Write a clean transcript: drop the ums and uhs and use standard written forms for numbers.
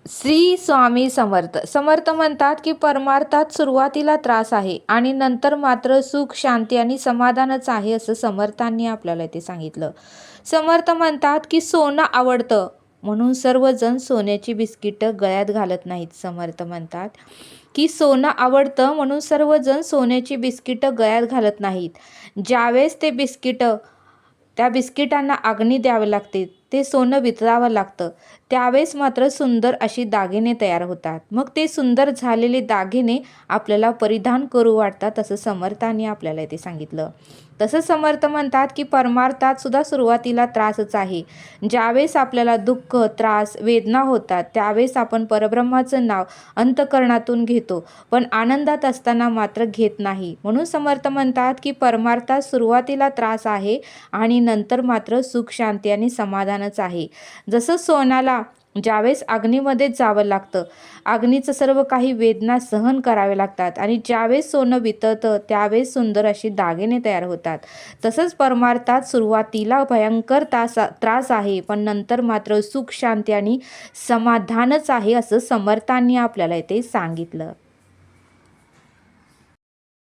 श्री स्वामी समर्थ. समर्थ म्हणतात की परमार्थात सुरुवातीला त्रास आहे आणि नंतर मात्र सुख, शांती आणि समाधानच आहे, असं समर्थांनी आपल्याला इथे सांगितलं. समर्थ म्हणतात की सोनं आवडतं म्हणून सर्वजण सोन्याची बिस्किटं गळ्यात घालत नाहीत. समर्थ म्हणतात की सोनं आवडतं म्हणून सर्वजण सोन्याची बिस्किटं गळ्यात घालत नाहीत. ज्यावेळेस त्या बिस्किटांना अग्नी द्यावी लागते, ते सोनं वितळावं लागतं, त्यावेळेस मात्र सुंदर अशी दागिने तयार होतात. मग ते सुंदर झालेले दागिने आपल्याला परिधान करू वाटतात, असं समर्थांनी आपल्याला इथे सांगितलं. तसं समर्थ म्हणतात की परमार्थात सुद्धा सुरुवातीला त्रासच आहे. ज्यावेळेस आपल्याला दुःख, त्रास, वेदना होतात, त्यावेळेस आपण परब्रह्माचं नाव अंतःकरणातून घेतो, पण आनंदात असताना मात्र घेत नाही. म्हणून समर्थ म्हणतात की परमार्थात सुरुवातीला त्रास आहे आणि नंतर मात्र सुख, शांती आणि समाधानच आहे. जसं सोन्याला ज्यावेळेस अग्नीमध्ये जावं लागतं, अग्नीचं सर्व काही वेदना सहन करावे लागतात आणि ज्यावेळेस सोनं वितळतं त्यावेळेस सुंदर अशी दागिने तयार होतात. तसंच परमार्थात सुरुवातीला भयंकर त्रास आहे, पण नंतर मात्र सुख, शांती आणि समाधानच आहे, असं समर्थांनी आपल्याला इथे सांगितलं.